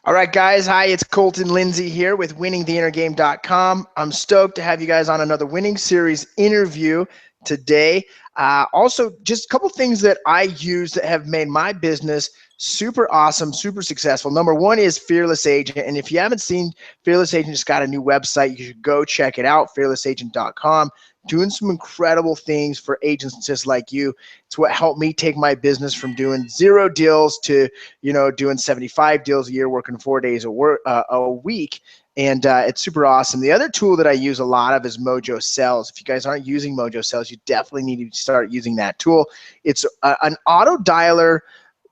All right, guys. Hi, it's Colton Lindsay here with winningtheinnergame.com. I'm stoked to have you guys on another winning series interview today. Also, just a couple things that I use that have made my business super awesome, super successful. Number one is Fearless Agent. And if you haven't seen Fearless Agent, just got a new website. You should go check it out, fearlessagent.com. Doing some incredible things for agents just like you. It's what helped me take my business from doing 0 deals to doing 75 deals a year, working 4 days a week. And it's super awesome. The other tool that I use a lot of is Mojo Sells. If you guys aren't using Mojo Sells, you definitely need to start using that tool. It's an auto dialer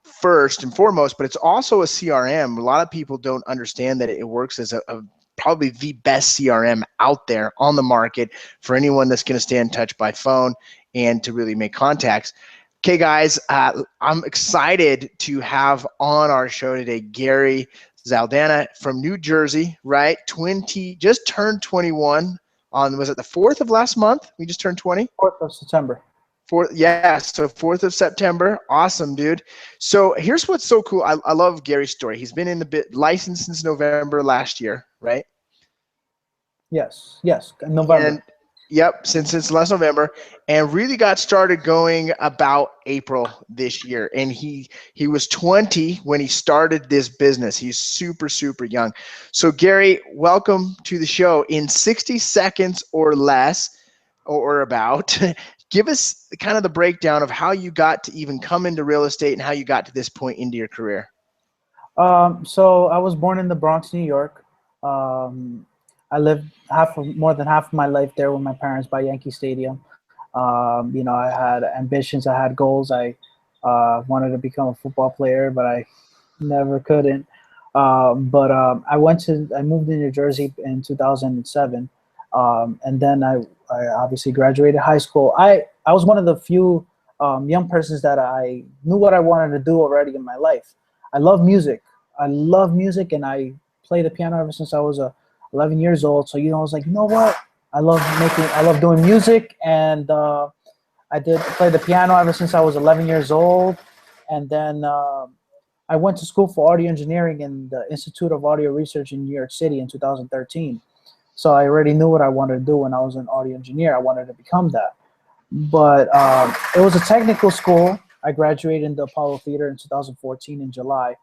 first and foremost, but it's also a CRM. A lot of people don't understand that it works as a probably the best CRM out there on the market for anyone that's going to stay in touch by phone and to really make contacts. Okay, guys, I'm excited to have on our show today Gary Zaldana from New Jersey, right? Just turned 21 on, was it the 4th of last month? We just turned 20? 4th of September. So 4th of September. Awesome, dude. So here's what's so cool. I love Gary's story. He's been in the licensed since November last year, right? Yes, November. And yep, since last November, and really got started going about April this year. And he was 20 when he started this business. He's super, super young. So Gary, welcome to the show. In 60 seconds or less, or about, give us kind of the breakdown of how you got to even come into real estate and how you got to this point into your career. So I was born in the Bronx, New York. I lived more than half of my life there with my parents by Yankee Stadium. I had ambitions, I had goals. I wanted to become a football player, but I never couldn't. I moved to New Jersey in 2007, and then I obviously graduated high school. I was one of the few young persons that I knew what I wanted to do already in my life. I love music. And I play the piano ever since I was 11 years old. So, I was like, you know what? I love doing music. And I did play the piano ever since I was 11 years old. And then I went to school for audio engineering in the Institute of Audio Research in New York City in 2013. So I already knew what I wanted to do when I was an audio engineer. I wanted to become that. But it was a technical school. I graduated in the Apollo Theater in 2014 in July.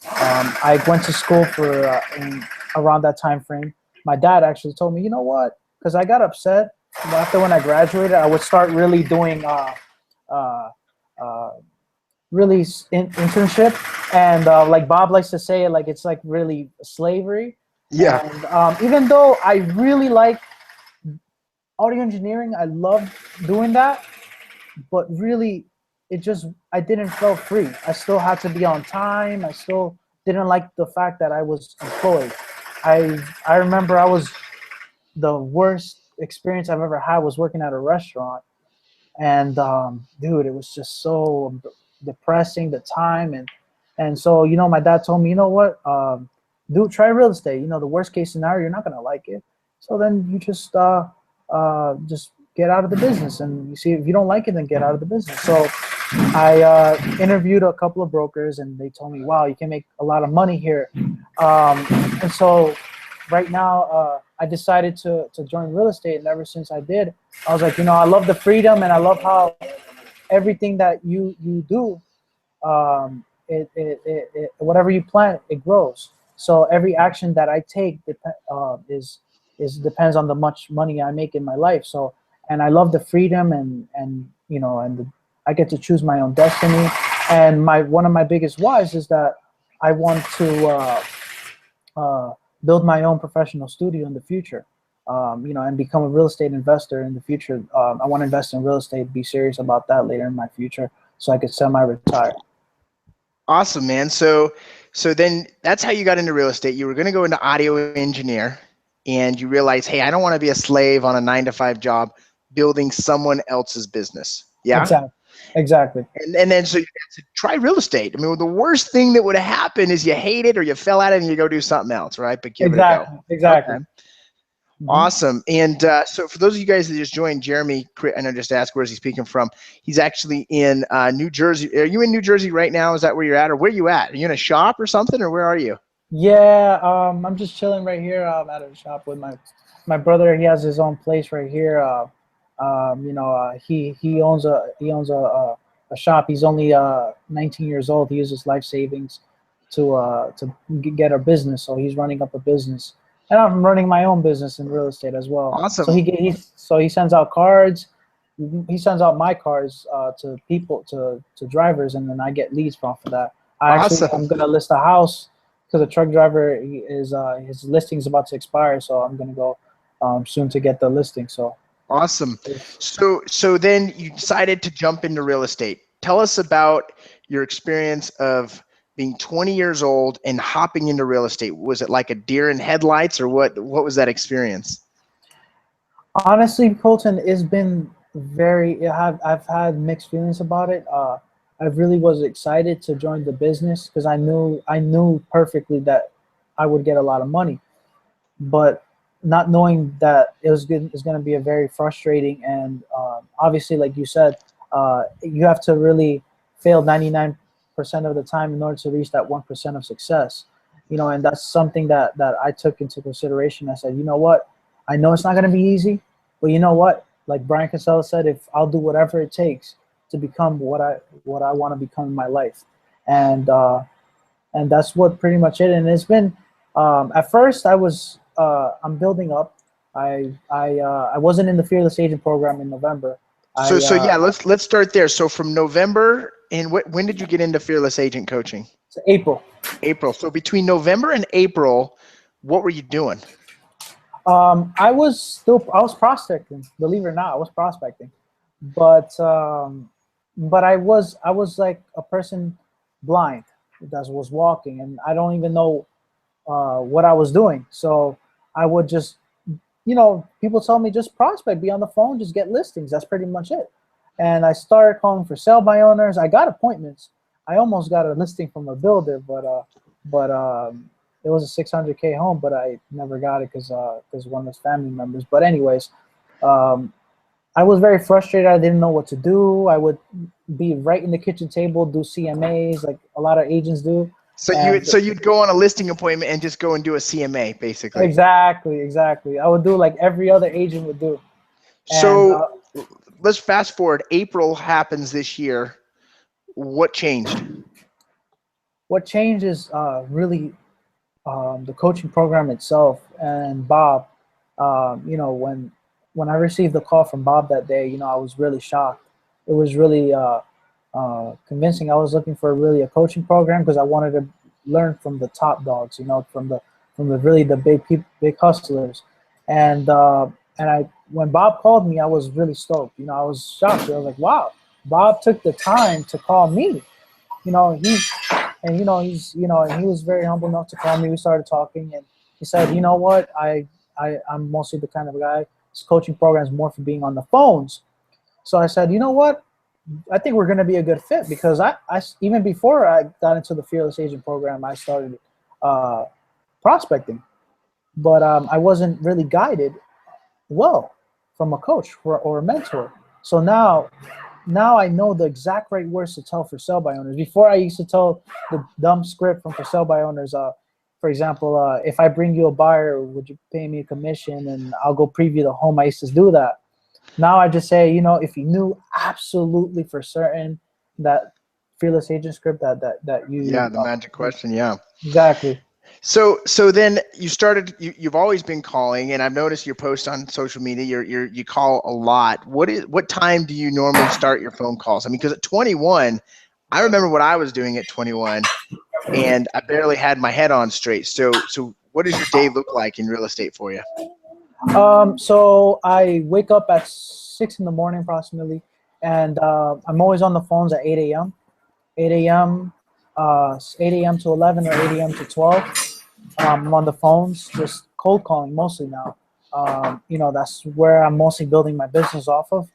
I went to school for around that time frame. My dad actually told me, you know what? Because I got upset after when I graduated, I would start really doing internship, and like Bob likes to say, like it's like really slavery. Yeah. And even though I really like audio engineering, I love doing that, but really I didn't feel free. I still had to be on time. I still didn't like the fact that I was employed. I remember the worst experience I've ever had was working at a restaurant. And dude, it was just so depressing, the time. And so, my dad told me, you know what, try real estate. The worst case scenario, you're not going to like it. So then you just get out of the business, and you see if you don't like it, then get out of the business. So I interviewed a couple of brokers, and they told me, wow, you can make a lot of money here. And so right now I decided to join real estate. And ever since I did, I was like, I love the freedom, and I love how everything that you do, whatever you plant, it grows. So every action that I take depends on the much money I make in my life. So, and I love the freedom, and I get to choose my own destiny. And one of my biggest whys is that I want to build my own professional studio in the future, and become a real estate investor in the future. I want to invest in real estate, be serious about that later in my future, so I could semi-retire. Awesome, man. So then that's how you got into real estate. You were going to go into audio engineer, and you realized, hey, I don't want to be a slave on a 9-to-5 job building someone else's business. Yeah. Exactly. And then so you have to try real estate. I mean, the worst thing that would have happened is you hate it or you fell at it and you go do something else, right? But give it a go. Exactly. Okay. Awesome. And so for those of you guys that just joined, Jeremy, I know just asked where's he speaking from. He's actually in New Jersey. Are you in New Jersey right now? Is that where you're at, or where are you at? Are you in a shop or something, or where are you? Yeah, I'm just chilling right here at a shop with my brother. He has his own place right here. He owns a shop. He's only 19 years old. He uses life savings to get a business. So he's running up a business, and I'm running my own business in real estate as well. So Awesome. he sends out cards. He sends out my cards to people to drivers, and then I get leads off of that. Awesome. I'm gonna list a house because a truck driver is his listing is about to expire, so I'm gonna go soon to get the listing. So Awesome. So then you decided to jump into real estate. Tell us about your experience of being 20 years old and hopping into real estate. Was it like a deer in headlights, or what was that experience? honestly, Colton, it's been very. I've had mixed feelings about it. I really was excited to join the business because I knew perfectly that I would get a lot of money, but not knowing that it was good is going to be a very frustrating and obviously, like you said, you have to really fail 99% of the time in order to reach that 1% of success. And that's something that I took into consideration. I said, you know what, I know it's not going to be easy, but you know what, like Brian Casella said, if I'll do whatever it takes to become what I want to become in my life, and and that's what pretty much it. And it's been at first I'm building up. I wasn't in the Fearless Agent program in November. So yeah, let's start there. So from November, and when did you get into Fearless Agent coaching? April. April. So between November and April, what were you doing? I was prospecting. Believe it or not, I was prospecting, but I was like a person blind that was walking, and I don't even know what I was doing. So I would just, people tell me just prospect, be on the phone, just get listings. That's pretty much it. And I started calling for sale by owners. I got appointments. I almost got a listing from a builder, but it was a 600K home, but I never got it because one of his family members. But anyways, um, I was very frustrated. I didn't know what to do. I would be right in the kitchen table, do CMAs like a lot of agents do. So And you'd go on a listing appointment and just go and do a CMA, basically. exactly. I would do like every other agent would do. And So let's fast forward. April happens this year. What changed? what changes really the coaching program itself and Bob. When I received the call from Bob that day, I was really shocked. It was really convincing. I was looking for really a coaching program because I wanted to learn from the top dogs, from the really the big people, big hustlers. And I when Bob called me, I was really stoked. I was shocked. I was like, wow, Bob took the time to call me. You know, he's and he was very humble enough to call me. We started talking, and he said, you know what, I'm mostly the kind of guy. This coaching program is more for being on the phones. So I said, you know what, I think we're going to be a good fit because I even before I got into the Fearless Agent program, I started uh, prospecting, but I wasn't really guided well from a coach or a mentor. So now I know the exact right words to tell for sale by owners. Before I used to tell the dumb script from for sale by owners. For example, if I bring you a buyer, would you pay me a commission and I'll go preview the home? I used to do that. Now I just say, if you knew absolutely for certain that Fearless Agent script that Yeah, you the magic question. Yeah. exactly. So then you started. You've always been calling, and I've noticed your post on social media. You call a lot. What time do you normally start your phone calls? I mean, because at 21, I remember what I was doing at 21, and I barely had my head on straight. So what does your day look like in real estate for you? So I wake up at 6 in the morning approximately, and I'm always on the phones at 8 a.m. 8 a.m. 8 a.m. to 11 or 8 a.m. to 12. I'm on the phones, just cold calling mostly now. That's where I'm mostly building my business off of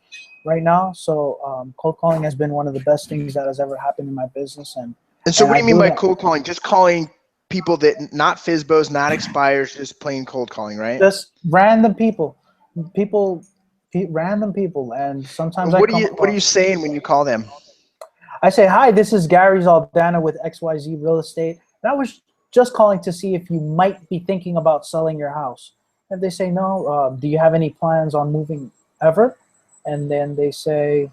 right now. So cold calling has been one of the best things that has ever happened in my business, and And so and what do I you mean do by that. cold calling? Just calling people that not FISBOs, not expires, just plain cold calling, right? Just random people, random people, and sometimes I come What are you across. saying when you call them? I say, hi, this is Gary Zaldana with XYZ Real Estate. And I was just calling to see if you might be thinking about selling your house. If they say no, do you have any plans on moving ever? And then they say,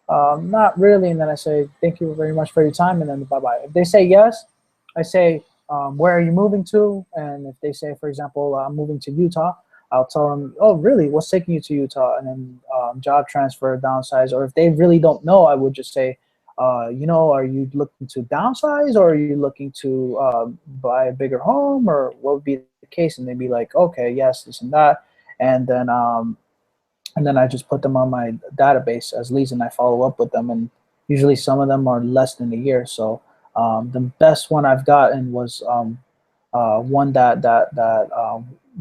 not really. And then I say, thank you very much for your time. And then bye-bye. If they say yes, I say, where are you moving to? And if they say, for example, I'm moving to Utah, I'll tell them, oh, really? What's taking you to Utah? And then job transfer, downsize. Or if they really don't know, I would just say, are you looking to downsize, or are you looking to buy a bigger home, or what would be the case? And they'd be like, okay, yes, this and that. And then I just put them on my database as leads, and I follow up with them. And usually some of them are less than a year. So the best one I've gotten was one that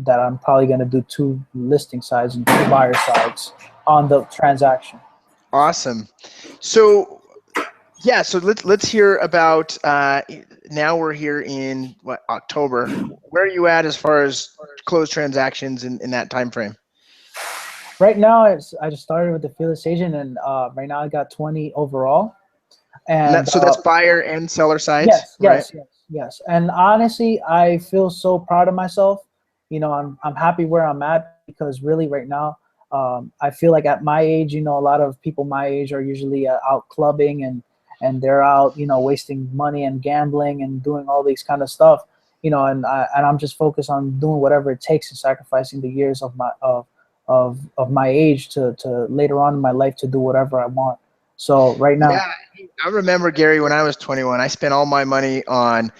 I'm probably going to do 2 listing sides and 2 buyer sides on the transaction. Awesome. So yeah, so let's hear about. Now we're here in October. Where are you at as far as closed transactions in that time frame? Right now, I just started with the fearless agent, and right now I got 20 overall. And So that's buyer and seller sides. Yes, right? yes. And honestly, I feel so proud of myself. I'm happy where I'm at, because really right now, I feel like at my age, a lot of people my age are usually out clubbing, and they're out, wasting money and gambling and doing all these kind of stuff, and I'm just focused on doing whatever it takes and sacrificing the years of my age to later on in my life to do whatever I want. So right now, yeah, I remember, Gary, when I was 21, I spent all my money on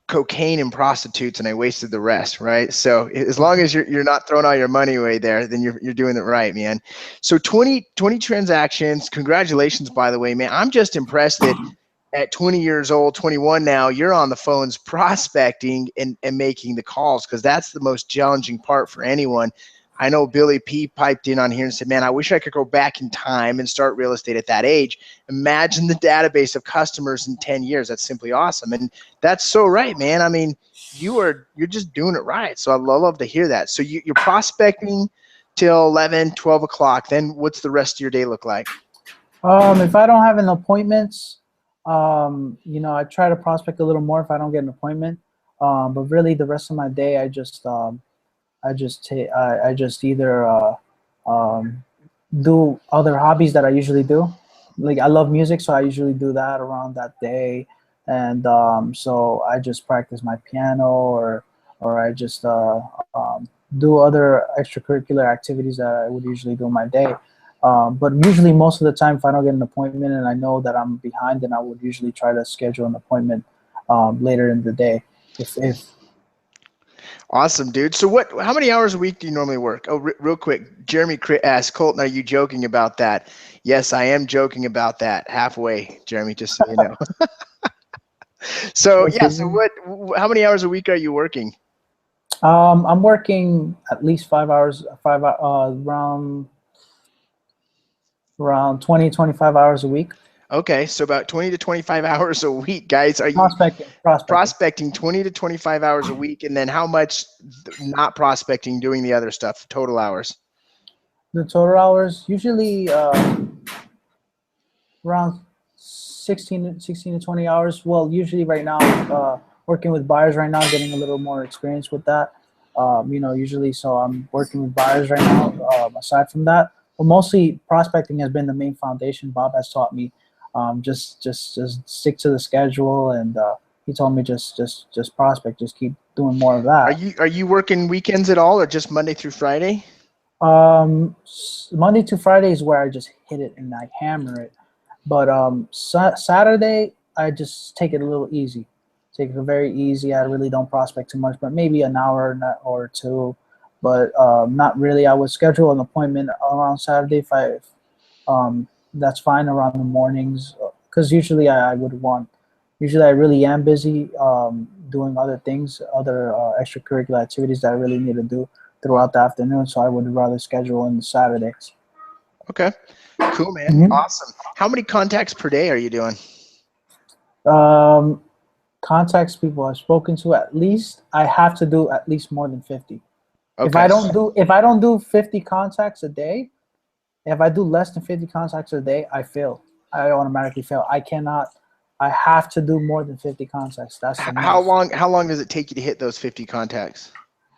cocaine and prostitutes, and I wasted the rest, right? So as long as you're not throwing all your money away there, then you're doing it right, man. So 20 transactions. Congratulations, by the way, man. I'm just impressed that at 20 years old, 21 now, you're on the phones prospecting and making the calls, because that's the most challenging part for anyone. I know Billy P piped in on here and said, man, I wish I could go back in time and start real estate at that age. Imagine the database of customers in 10 years. That's simply awesome. And that's so right, man. I mean, you're just doing it right. So I love to hear that. So you're prospecting till 11, 12 o'clock. Then what's the rest of your day look like? If I don't have an appointments, I try to prospect a little more if I don't get an appointment. But really the rest of my day, I just either do other hobbies that I usually do. Like I love music, so I usually do that around that day, and so I just practice my piano, or I just do other extracurricular activities that I would usually do in my day. But usually most of the time, if I don't get an appointment and I know that I'm behind, then I would usually try to schedule an appointment later in the day. If Awesome, dude. So how many hours a week do you normally work? Oh, real quick, Jeremy asked, Colton, are you joking about that? Yes, I am joking about that. Halfway, Jeremy, just so you know. So yeah, so how many hours a week are you working? I'm working at least 5 hours, around 20, 25 hours a week. Okay, so about 20 to 25 hours a week, guys. Are you prospecting 20 to 25 hours a week, and then how much not prospecting, doing the other stuff, total hours? The total hours, usually around 16 to 20 hours. Well, usually right now, working with buyers right now, getting a little more experience with that. Usually, so I'm working with buyers right now. Aside from that, but mostly prospecting has been the main foundation. Bob has taught me just stick to the schedule, and he told me just prospect, just keep doing more of that. Are you working weekends at all, or just Monday through Friday? Monday to Friday is where I just hit it and I hammer it. But Saturday, I just take it a little easy. Take it very easy. I really don't prospect too much, but maybe an hour or two. But not really. I would schedule an appointment around Saturday if that's fine, around the mornings. Because usually I really am busy doing other things, other extracurricular activities that I really need to do throughout the afternoon. So I would rather schedule in the Saturdays. Okay. Cool, man. Awesome. How many contacts per day are you doing? Contacts people I've spoken to, at least I have to do at least more than 50. Okay. If I don't do 50 contacts a day, if I do less than 50 contacts a day, I fail. I automatically fail. I cannot I have to do more than 50 contacts. That's the How most. long? How long does it take you to hit those 50 contacts?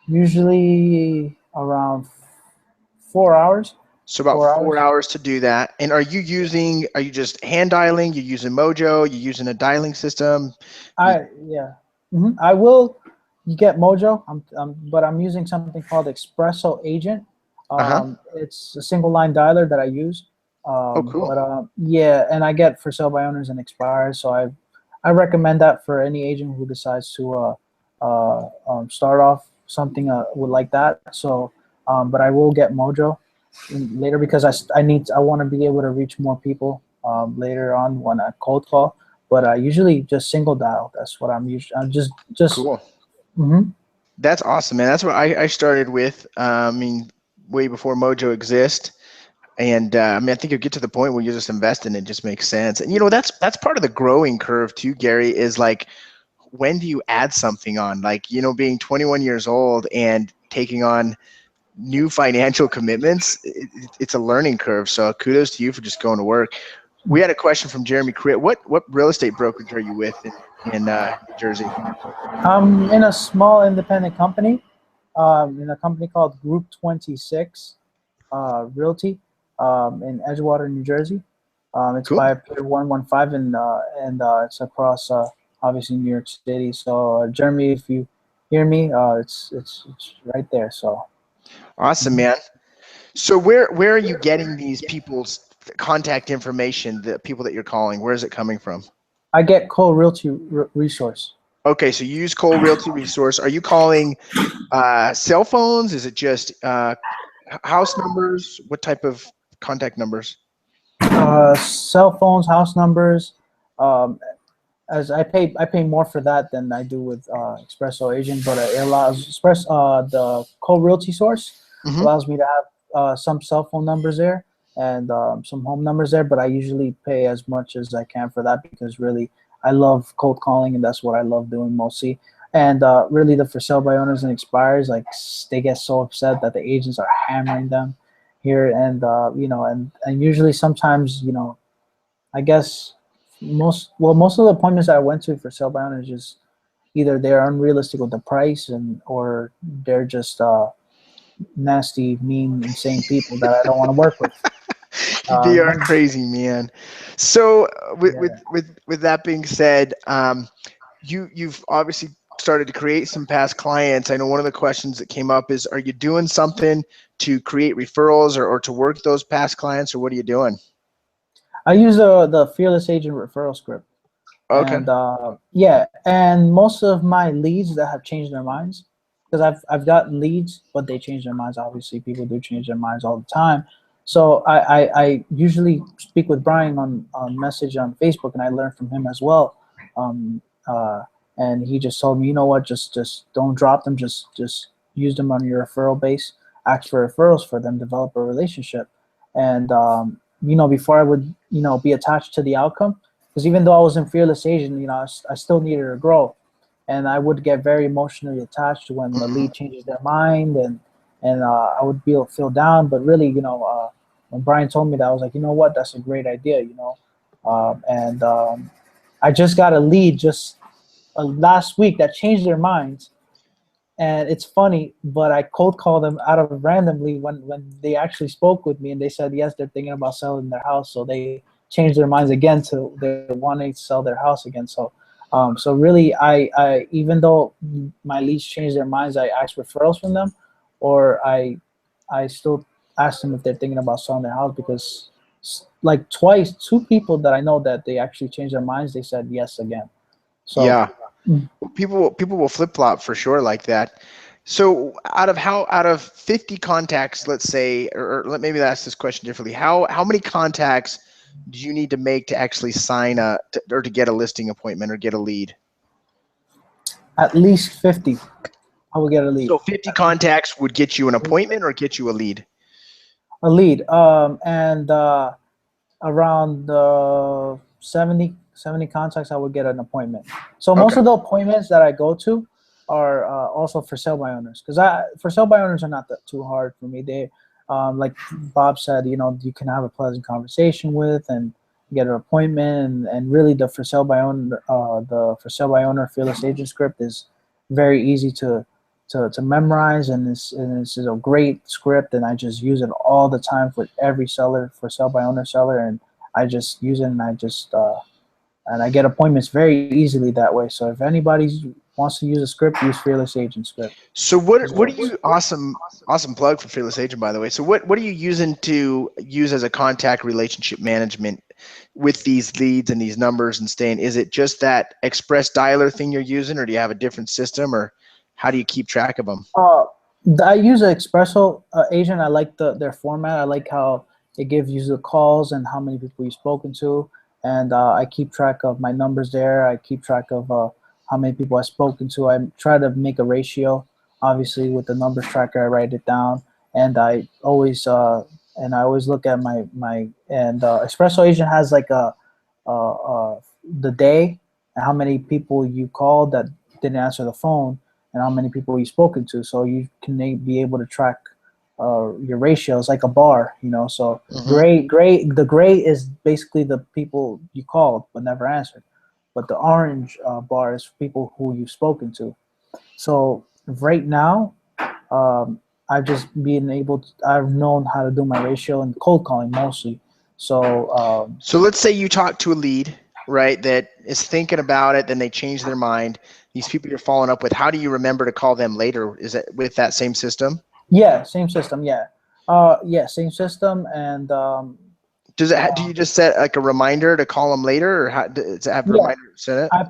Usually around 4 hours. So about 4 4 hours. hours to do that. And are you using? Are you just hand dialing? You using Mojo? You using a dialing system? You, Yeah. I will get Mojo. But I'm using something called Espresso Agent. uh-huh. It's a single line dialer that I use. Oh, cool. Yeah, and I get for sale by owners and expires. So I recommend that for any agent who decides to start off something with like that. So, but I will get Mojo later because I want to be able to reach more people later on when I cold call. But I usually just single dial. That's what I'm usually. I'm just. Cool. Mhm. That's awesome, man. That's what I started with. I mean, way before Mojo exist. And I mean, I think you get to the point where you just invest in it, just makes sense. And that's part of the growing curve too, Gary. Is like, when do you add something on? Like, being 21 years old and taking on new financial commitments, it's a learning curve. So kudos to you for just going to work. We had a question from Jeremy Crit. What real estate brokerage are you with in New Jersey? I'm in a small independent company, in a company called Group 26 Realty, in Edgewater, New Jersey. It's Cool. by Pier 115, and it's across obviously New York City. So Jeremy, if you hear me, it's right there. So Awesome, man. So where are you getting these people's contact information, the people that you're calling? Where is it coming from? I get co-realty resource. Okay, so you use Cole Realty Resource. Are you calling cell phones? Is it just house numbers? What type of contact numbers? Cell phones, house numbers. Um, as I pay more for that than I do with Espresso Agent, but it allows the co-realty source Hmm. allows me to have some cell phone numbers there and some home numbers there. But I usually pay as much as I can for that because really I love cold calling and that's what I love doing mostly. And really, the for sale by owners and expires, like they get so upset that the agents are hammering them here, and and usually sometimes I guess most of the appointments that I went to for sale by owners just either they're unrealistic with the price and or they're just nasty, mean, insane people that I don't want to work with. They are Um, crazy, man. So with with yeah, with with that being said, you've obviously started to create some past clients. I know one of the questions that came up is, are you doing something to create referrals or to work those past clients, or what are you doing? I use the Fearless Agent referral script, Okay. and yeah, and most of my leads that have changed their minds because I've gotten leads, but they change their minds. Obviously, people do change their minds all the time. So I usually speak with Brian on message on Facebook, and I learn from him as well. Um, uh, and he just told me, you know what, just don't drop them. Just use them on your referral base. Ask for referrals for them. Develop a relationship, and before I would be attached to the outcome because even though I was in Fearless Asian, I still needed to grow, and I would get very emotionally attached when the Hmm. lead changes their mind, and I would feel down. But really, when Brian told me that, I was like, you know what, that's a great idea, and I just got a lead just last week that changed their minds, and it's funny, but I cold called them out of randomly when they actually spoke with me and they said yes, they're thinking about selling their house, so they changed their minds again to they're wanting to sell their house again. So really, I even though my leads changed their minds, I ask referrals from them, or I still ask them if they're thinking about selling their house because like twice, two people that I know that they actually changed their minds, they said yes again. So. Yeah. People will flip flop for sure like that. So out of 50 contacts, let's say, maybe ask this question differently. How many contacts do you need to make to actually or to get a listing appointment or get a lead? At least 50, I will get a lead. So 50 contacts would get you an appointment or get you a lead. A lead. And around 70 contacts, I would get an appointment. So most Okay. of the appointments that I go to are also for sale by owners because for sale by owners are not that too hard for me. They, like Bob said, you can have a pleasant conversation with, get an appointment, and really the for sale by owner, fearless agent script is very easy to memorize, and this is a great script, and I just use it all the time for every seller, for sale by owner seller, and I just use it, and I get appointments very easily that way. So if anybody wants to use a script, use fearless agent script. So what are you, awesome plug for Fearless Agent, by the way. So what are you using to use as a contact relationship management with these leads and these numbers and staying? Is it just that express dialer thing you're using, or do you have a different system, or how do you keep track of them? I use an Espresso agent. I like their format. I like how it gives you the calls and how many people you've spoken to, and I keep track of my numbers there. I keep track of how many people I've spoken to. I try to make a ratio. Obviously, with the numbers tracker, I write it down, and I always look at my Espresso agent has like the day and how many people you called that didn't answer the phone, and how many people you've spoken to, so you can be able to track your ratios like a bar, So the gray is basically the people you called but never answered, but the orange bar is people who you've spoken to. So right now, I've just been able to, I've known how to do my ratio and cold calling mostly. So so let's say you talk to a lead, right, that is thinking about it, then they change their mind. These people you're following up with, how do you remember to call them later? Is it with that same system? yeah, same system. Yeah, same system. And do you just set like a reminder to call them later, or how does it have a yeah, reminder set it? I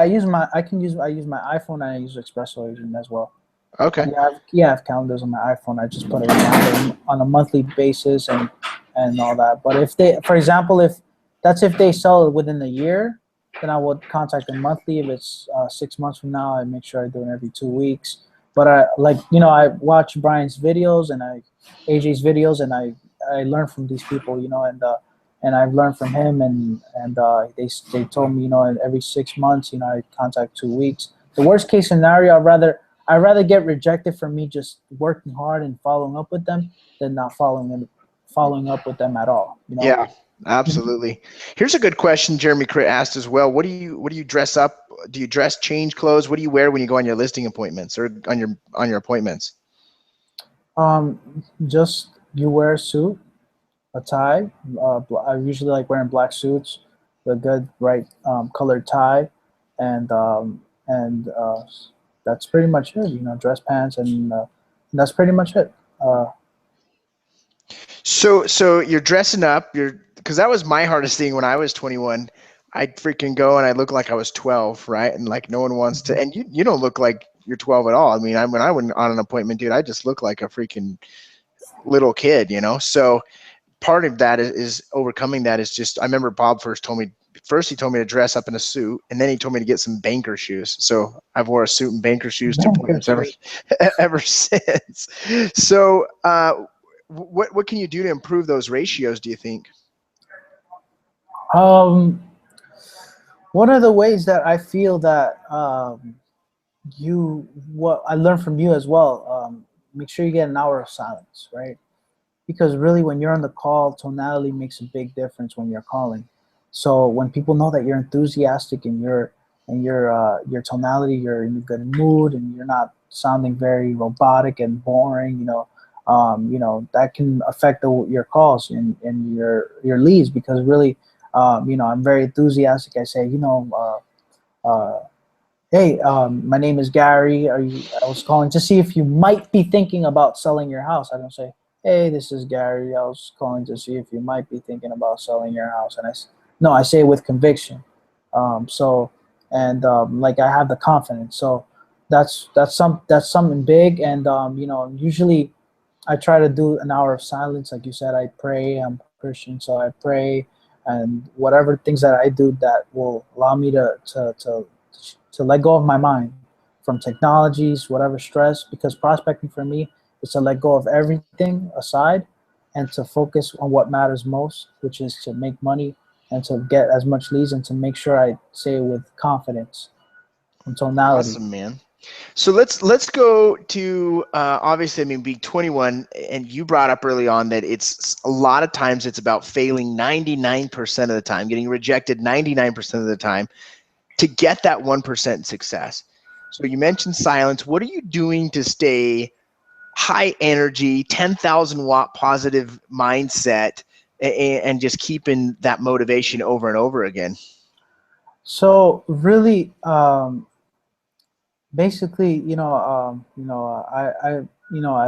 use my iPhone, and I use Espresso Agent as well. Okay. I have calendars on my iPhone. I just put a reminder on a monthly basis and all that. But if they, for example, if they sell it within a year, then I would contact them monthly. If it's 6 months from now, I make sure I do it every 2 weeks. But I I watch Brian's videos and AJ's videos, and I learn from these people, and I've learned from him, and they told me, every 6 months, I contact 2 weeks. The worst case scenario, I'd rather get rejected for me just working hard and following up with them than not following up with them at all. Yeah, absolutely. Here's a good question Jeremy Crit asked as well. What do you dress up? Do you change clothes? What do you wear when you go on your listing appointments or on your appointments? Just you wear a suit, a tie. I usually like wearing black suits, a good bright colored tie, and that's pretty much it. Dress pants, and that's pretty much it. So you're dressing up. Because that was my hardest thing when I was 21. I'd freaking go and I look like I was 12, right? And like no one wants to. And you don't look like you're 12 at all. I mean, when I went on an appointment, dude, I just look like a freaking little kid, So part of that is overcoming that is just, I remember Bob he told me to dress up in a suit, and then he told me to get some banker shoes. So I've wore a suit and banker shoes to appointments ever since. So what can you do to improve those ratios, do you think? One of the ways that I feel that what I learned from you as well, make sure you get an hour of silence, right? Because really, when you're on the call, tonality makes a big difference when you're calling. So when people know that you're enthusiastic and your tonality, you're in a good mood, and you're not sounding very robotic and boring, that can affect your calls and your leads, because really, I'm very enthusiastic. I say, hey, my name is Gary. I was calling to see if you might be thinking about selling your house. I don't say, hey, this is Gary. I was calling to see if you might be thinking about selling your house. And I say it with conviction. Like I have the confidence. So that's something big. And usually I try to do an hour of silence. Like you said, I pray. I'm Christian, so I pray, and whatever things that I do that will allow me to let go of my mind from technologies, whatever stress, because prospecting for me is to let go of everything aside and to focus on what matters most, which is to make money and to get as much leads and to make sure I say it with confidence and tonality. Awesome, man. So let's go to obviously, I mean, being 21, and you brought up early on that it's a lot of times it's about failing 99% of the time, getting rejected 99% of the time to get that 1% success. So you mentioned silence. What are you doing to stay high energy, 10,000 watt positive mindset, and just keeping that motivation over and over again? So really, basically, I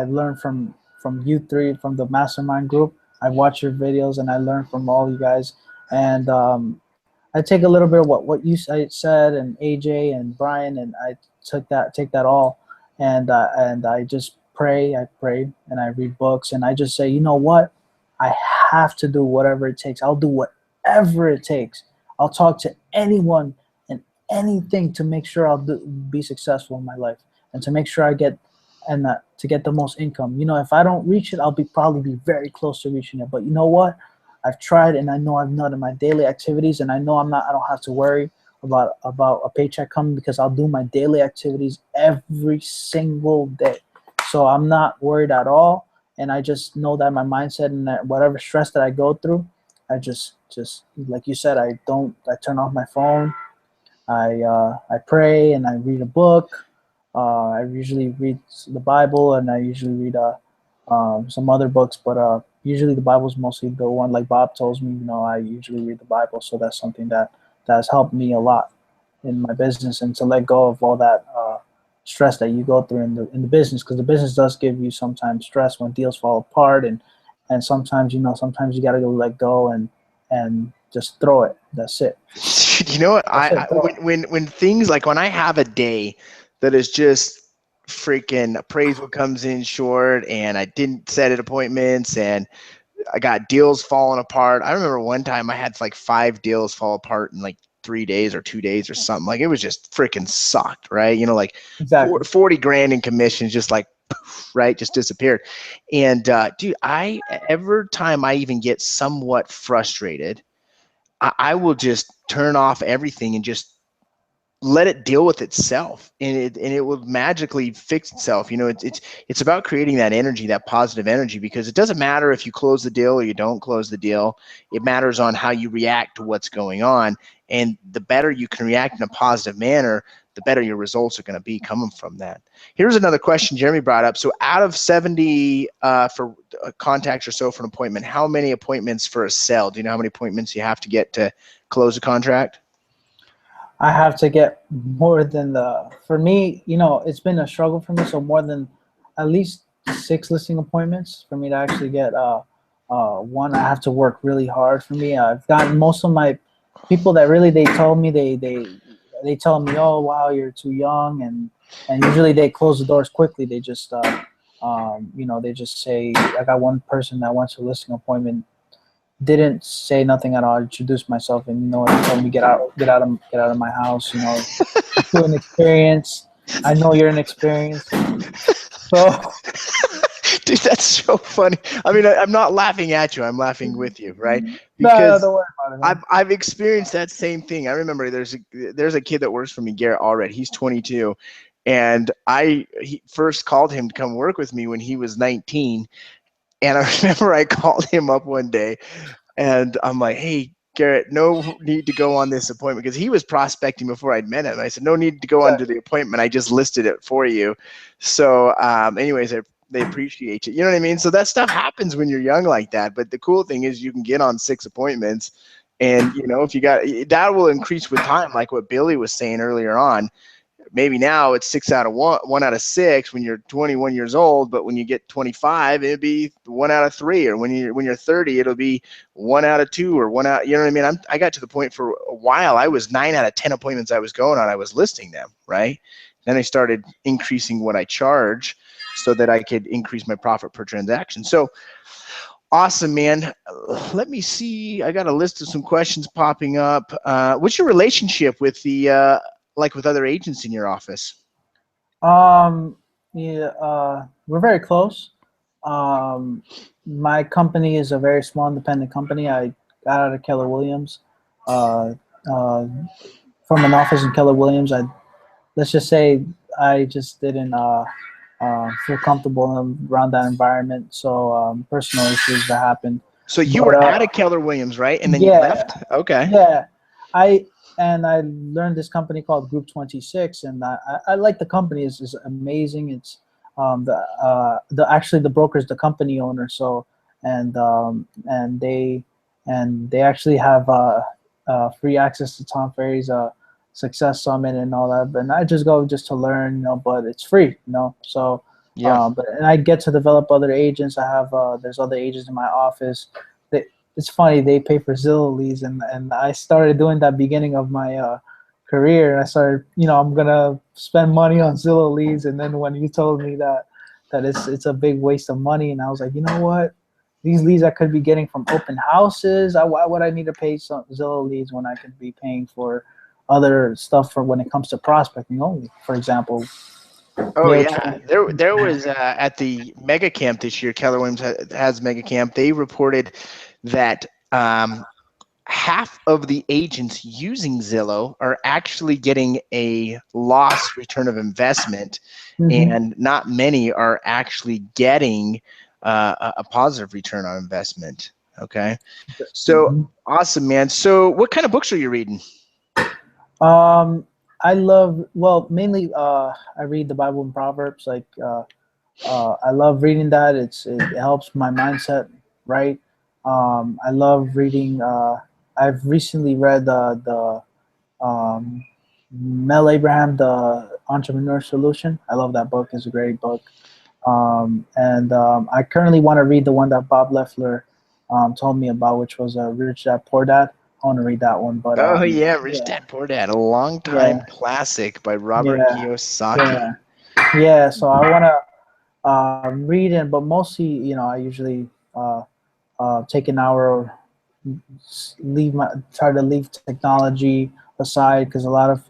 learned from you three, from the Mastermind group. I watch your videos and I learn from all you guys, and I take a little bit of what you said, and AJ and Brian, and I take that all, and I just pray and I read books, and I just say, you know what, I have to do whatever it takes. I'll do whatever it takes. I'll talk to anyone and anything to make sure be successful in my life, and to make sure I get to get the most income. If I don't reach it, I'll probably be very close to reaching it. But you know what? I've tried, and I know I've done my daily activities, and I know I don't have to worry about a paycheck coming, because I'll do my daily activities every single day. So I'm not worried at all, and I just know that my mindset, and that whatever stress that I go through, I just like you said, I turn off my phone. I pray and I read a book. I usually read the Bible, and I usually read some other books, but usually the Bible is mostly the one, like Bob tells me. I usually read the Bible, so that's something that has helped me a lot in my business, and to let go of all that stress that you go through in the business, because the business does give you sometimes stress when deals fall apart, and sometimes sometimes you got to go let go and just throw it. That's it. You know what? When things like when I have a day that is just freaking appraisal comes in short, and I didn't set it appointments, and I got deals falling apart. I remember one time I had like 5 deals fall apart in like 3 days or 2 days or something. Like it was just freaking sucked, right? Like Exactly. 40 grand in commissions, just like, right, just disappeared. And dude, every time I even get somewhat frustrated, I will just turn off everything and just let it deal with itself, and it will magically fix itself. It's about creating that energy, that positive energy, because it doesn't matter if you close the deal or you don't close the deal. It matters on how you react to what's going on, and the better you can react in a positive manner, the better your results are going to be coming from that. Here's another question Jeremy brought up. So out of 70 for contacts or so for an appointment, how many appointments for a sale? Do you know how many appointments you have to get to close a contract? I have to get more than for me, it's been a struggle for me. So more than at least 6 listing appointments for me to actually get one. I have to work really hard. For me, I've gotten most of my people that really, they told me, they tell me, oh wow, you're too young, and usually they close the doors quickly. They just they just say, I got one person that went to a listing appointment, didn't say nothing at all. I introduced myself, and he told me, get out of my house. It's too inexperienced. I know you're inexperienced. So Dude, that's so funny. I mean, I'm not laughing at you. I'm laughing with you, right? no, Because don't worry about it, man. I've experienced that same thing. I remember there's a kid that works for me, Garrett Allred. He's 22, and he first called him to come work with me when he was 19. And I remember I called him up one day, and I'm like, hey, Garrett, no need to go on this appointment, because he was prospecting before I'd met him. I said, no need to go on to the appointment. I just listed it for you. So anyways, they appreciate you. You know what I mean? So that stuff happens when you're young like that. But the cool thing is you can get on 6 appointments, and if you got that, will increase with time, like what Billy was saying earlier on. Maybe now it's 6 out of 1 out of 6 when you're 21 years old, but when you get 25, it'll be 1 out of 3, or when you're 30, it'll be 1 out of 2, or 1 out. You know what I mean? I got to the point for a while, I was 9 out of 10 appointments I was going on, I was listing them, right? Then I started increasing what I charge so that I could increase my profit per transaction. So awesome, man. Let me see. I got a list of some questions popping up. What's your relationship with the like with other agents in your office? Yeah, we're very close. Um, my company is a very small independent company. I got out of Keller Williams, uh, uh, from an office in Keller Williams. Let's just say I just didn't feel comfortable around that environment. So personal issues that happened. So you But were at a Keller Williams, right? And then you yeah, left? Okay. yeah. I learned this company called Group 26, and I like the company. Is amazing. It's the actually the broker is the company owner. So and they actually have free access to Tom Ferry's Success Summit and all that. And I just go just to learn, but it's free, So Yeah. and I get to develop other agents. I have there's other agents in my office. It's funny, they pay for Zillow leads, and I started doing that beginning of my career. And I started, I'm gonna spend money on Zillow leads, and then when you told me that it's a big waste of money, and I was like, you know what, these leads I could be getting from open houses. Why would I need to pay some Zillow leads when I could be paying for other stuff for when it comes to prospecting only? For example, Oh mail yeah, training. there was at the mega camp this year. Keller Williams has mega camp. They reported that half of the agents using Zillow are actually getting a loss return of investment, Mm-hmm. and not many are actually getting a positive return on investment. Okay, so Mm-hmm. awesome, man. So what kind of books are you reading? I love, well, mainly I read the Bible and Proverbs. I love reading that. It helps my mindset, right? I love reading. I've recently read Mel Abraham, the Entrepreneur Solution. I love that book. It's a great book. And I currently want to read the one that Bob Leffler told me about, which was Rich Dad Poor Dad. I want to read that one, but Oh yeah, Rich yeah, Dad Poor Dad, a long time yeah, classic by Robert yeah, Kiyosaki. yeah, yeah. So I want to read it, but mostly, I usually take an hour, try to leave technology aside, because a lot of,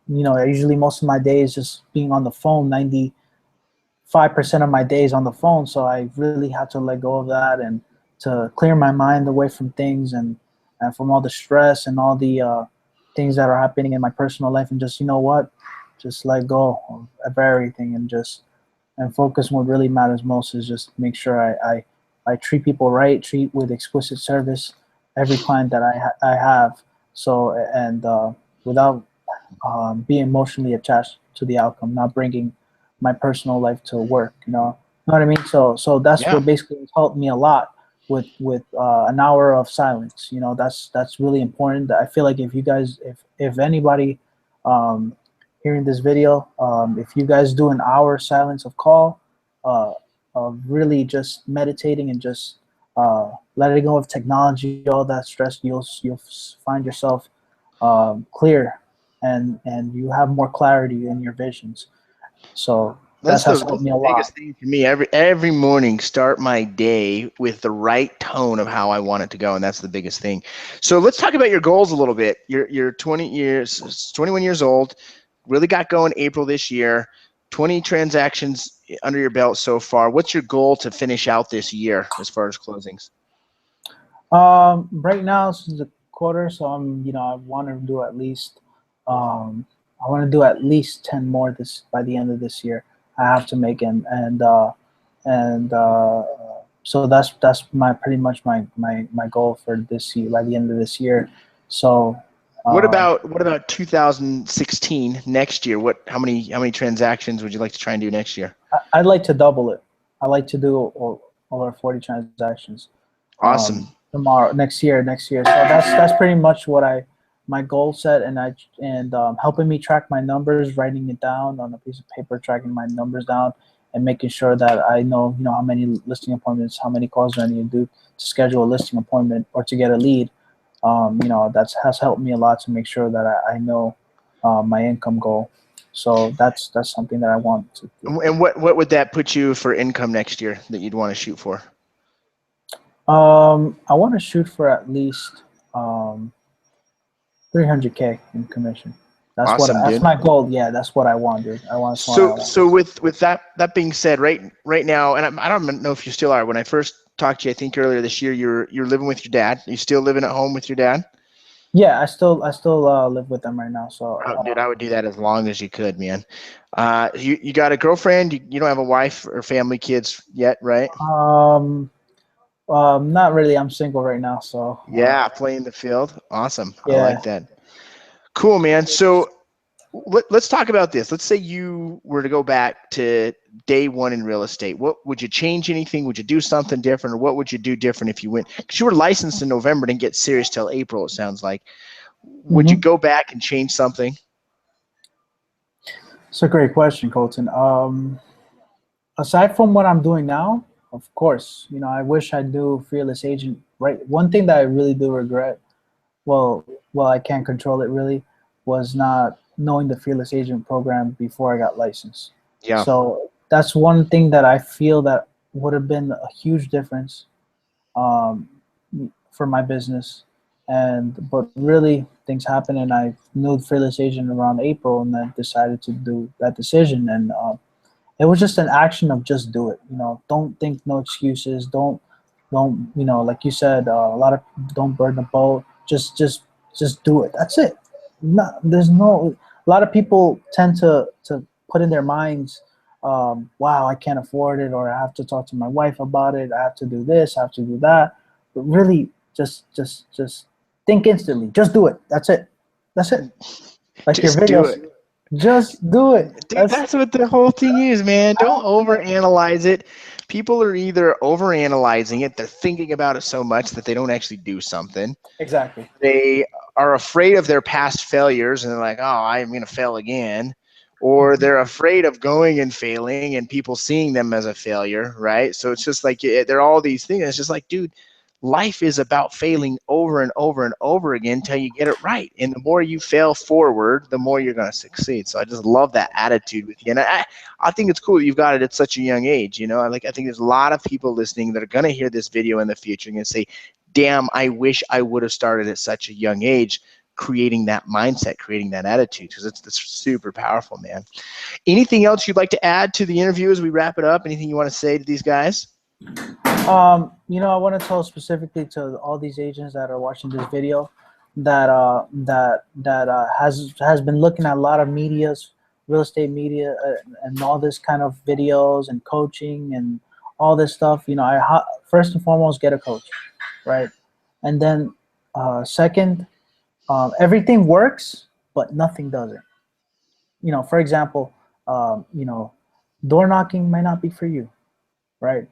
usually most of my day is just being on the phone. 95% of my day is on the phone, so I really have to let go of that and to clear my mind away from things and from all the stress and all the things that are happening in my personal life, and just, just let go of everything and just and focus. What really matters most is just make sure I treat people right, treat with exquisite service every client that I have. So, and without being emotionally attached to the outcome, not bringing my personal life to work. Know what I mean? So that's Yeah. what basically helped me a lot with an hour of silence. That's really important. I feel like if you guys, if anybody um, hearing this video, if you guys do an hour silence of call, uh, of really just meditating and just letting go of technology, all that stress, you'll find yourself clear, and you have more clarity in your visions. So that That's has the helped me a lot. biggest thing for me. Every morning, start my day with the right tone of how I want it to go, and that's the biggest thing. So let's talk about your goals a little bit. You're 21 years old. Really got going April this year. 20 transactions under your belt so far. What's your goal to finish out this year as far as closings? Right now, this is a quarter, so I want to do at least, um, I want to do at least 10 more this by the end of this year. I have to make and so that's my pretty much my goal for this year by the end of this year. So, um, What about 2016 next year? How many transactions would you like to try and do next year? I'd like to double it. I like to do over 40 transactions. Awesome. Tomorrow, next year. So that's pretty much what my goal set, and helping me track my numbers, writing it down on a piece of paper, tracking my numbers down, and making sure that I know how many listing appointments, how many calls do I need to do to schedule a listing appointment or to get a lead. That has helped me a lot to make sure that I know my income goal. So that's something that I want to do. And what would that put you for income next year that you'd want to shoot for? I want to shoot for at least 300K in commission. Awesome, That's dude. my goal. Yeah, that's what I want, dude. That's what I want. So with that being said, right now, and I don't know if you still are. When I first talked to you, I think earlier this year, you're living with your dad. You still living at home with your dad? Yeah, I still live with them right now. So Oh, dude, I would do that as long as you could, man. You got a girlfriend? You don't have a wife or family, kids yet, right? not really. I'm single right now. So Yeah, playing the field. Awesome. I yeah. like that. Cool, man. So let's talk about this. Let's say you were to go back to day one in real estate. What would you change anything? Would you do something different, or what would you do different if you went? Because you were licensed in November, didn't get serious till April. It sounds like. Would you Hmm. go back and change something? It's a great question, Colton. Aside from what I'm doing now, of course, I wish I knew Fearless Agent. Right. One thing that I really do regret, well, I can't control it really, was not knowing the Fearless Agent program before I got licensed. Yeah. So that's one thing that I feel that would have been a huge difference, um, for my business. But really, things happened, and I knew Fearless Agent around April, and then decided to do that decision. And it was just an action of just do it. Don't think no excuses. Don't like you said, a lot of don't burn the boat. Just do it. That's it. Not there's no. A lot of people tend to put in their minds, wow, I can't afford it, or I have to talk to my wife about it. I have to do this. I have to do that. But really, just think instantly. Just do it. That's it. That's it. Like your Just do videos. it. Just do it. Dude, That's that's what the whole thing is, man. Don't overanalyze it. People are either overanalyzing it, they're thinking about it so much that they don't actually do something. exactly. They are afraid of their past failures and they're like, oh, I'm going to fail again. Or they're afraid of going and failing and people seeing them as a failure, right? So it's just like they're all these things. It's just like, dude, life is about failing over and over and over again until you get it right. And the more you fail forward, the more you're going to succeed. So I just love that attitude with you. And I think it's cool that you've got it at such a young age. I think there's a lot of people listening that are going to hear this video in the future and say, damn, I wish I would have started at such a young age, creating that mindset, creating that attitude, because it's super powerful, man. Anything else you'd like to add to the interview as we wrap it up? Anything you want to say to these guys? I want to tell specifically to all these agents that are watching this video that has been looking at a lot of medias, real estate media, and all this kind of videos and coaching and all this stuff. First and foremost, get a coach, right? And then second, everything works, but nothing doesn't. For example, door knocking might not be for you, right?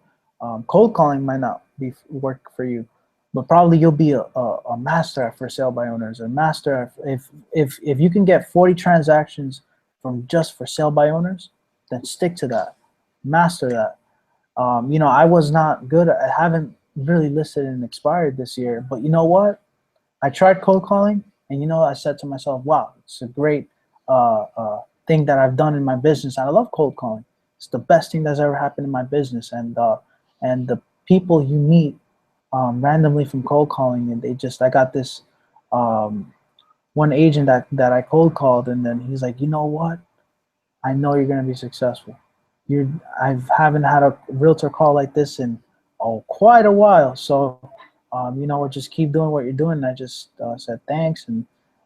Cold calling might not be work for you, but probably you'll be a master for sale by owners, a master if you can get 40 transactions from just for sale by owners, then stick to that, master that. I was not good. I haven't really listed and expired this year, but you know what? I tried cold calling, and I said to myself, "Wow, it's a great thing that I've done in my business. And I love cold calling. It's the best thing that's ever happened in my business." And the people you meet randomly from cold calling, and I got this um, one agent that I cold called, and then he's like, "You know what? I know you're going to be successful. I haven't had a realtor call like this in quite a while. So, you know what? Just keep doing what you're doing." And I just said thanks,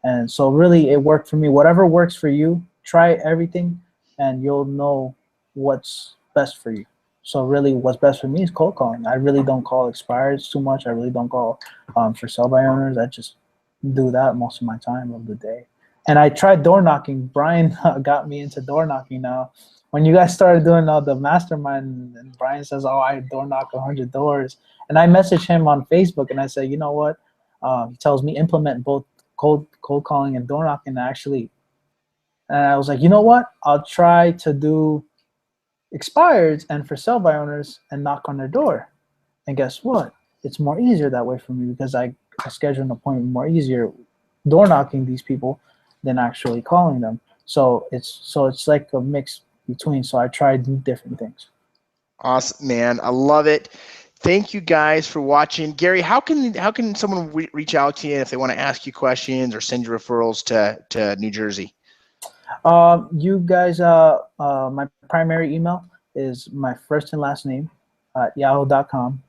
and so really it worked for me. Whatever works for you, try everything, and you'll know what's best for you. So really, what's best for me is cold calling. I really don't call expires too much. I really don't call for sell by owners. I just do that most of my time of the day. And I tried door knocking. Brian got me into door knocking now. When you guys started doing all the mastermind, and Brian says, "Oh, I door knock 100 doors," and I message him on Facebook and I say, "You know what?" He tells me implement both cold calling and door knocking. And I was like, "You know what? I'll try to do expireds and for sell by owners and knock on their door." And guess what? It's more easier that way for me because I schedule an appointment more easier door knocking these people than actually calling them. So it's like a mix between. So I try to do different things. Awesome, man. I love it. Thank you guys for watching. Gary, how can someone reach out to you if they want to ask you questions or send you referrals to New Jersey? You guys, my primary email is my first and last name at yahoo.com.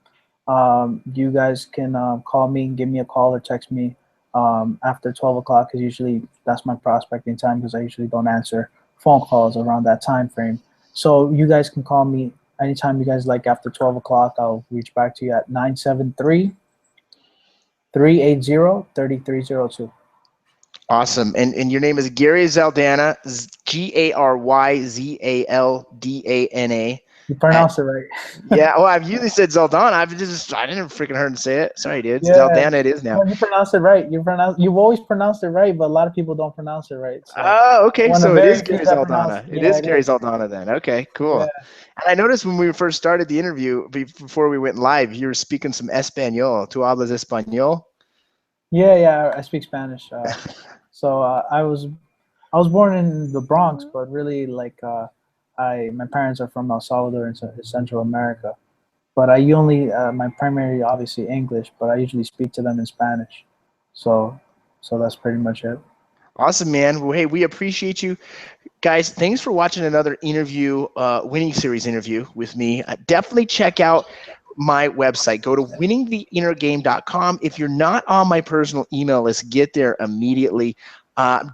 You guys can call me, give me a call or text me. After 12 o'clock is usually, that's my prospecting time, because I usually don't answer phone calls around that time frame. So you guys can call me anytime you guys like after 12 o'clock. I'll reach back to you at 973-380-3302. Awesome. And your name is Gary Zaldana, Garyzaldana. You pronounce it right. Yeah, well, I've usually said Zaldana. I didn't freaking heard him say it. Sorry, dude. Yeah, Zaldana it is now. well, you pronounce it right. You've always pronounced it right, but a lot of people don't pronounce it right. So Oh, okay. one of So it is very few Gary that pronounce. Zaldana. It Yeah, is it Gary is. Zaldana then. Okay, cool. Yeah. And I noticed when we first started the interview, before we went live, you were speaking some Espanol. ¿Tú hablas español? Yeah. I speak Spanish. So I was born in the Bronx, but really like my parents are from El Salvador in Central America. But I only my primary obviously English, but I usually speak to them in Spanish. So that's pretty much it. Awesome, man. Well, hey, we appreciate you. Guys, thanks for watching another interview, winning series interview with me. Definitely check out my website. Go to winningtheinnergame.com. If you're not on my personal email list, get there immediately.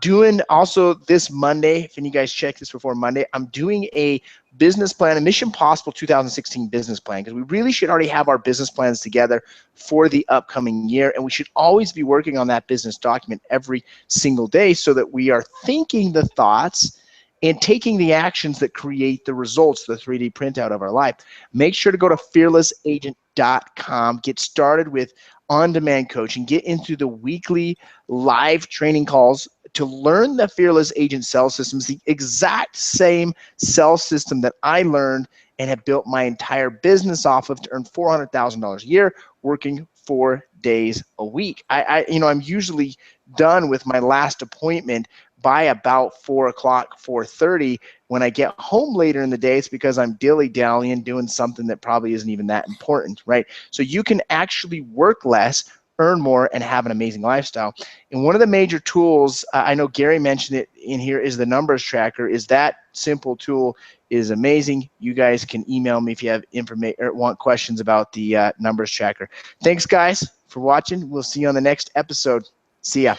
Doing also this Monday, if any of you guys check this before Monday, I'm doing a business plan, a Mission Possible 2016 business plan, because we really should already have our business plans together for the upcoming year, and we should always be working on that business document every single day so that we are thinking the thoughts and taking the actions that create the results, the 3D printout of our life. Make sure to go to fearlessagent.com, get started with on-demand coaching, get into the weekly live training calls to learn the Fearless Agent Sell Systems, the exact same sell system that I learned and have built my entire business off of to earn $400,000 a year working 4 days a week. I'm usually done with my last appointment by about 4 o'clock, 4:30. When I get home later in the day, it's because I'm dilly-dallying doing something that probably isn't even that important, right? So you can actually work less, earn more, and have an amazing lifestyle. And one of the major tools, I know Gary mentioned it in here, is the numbers tracker. Is that simple tool is amazing. You guys can email me if you have information or want questions about the numbers tracker. Thanks, guys, for watching. We'll see you on the next episode. See ya.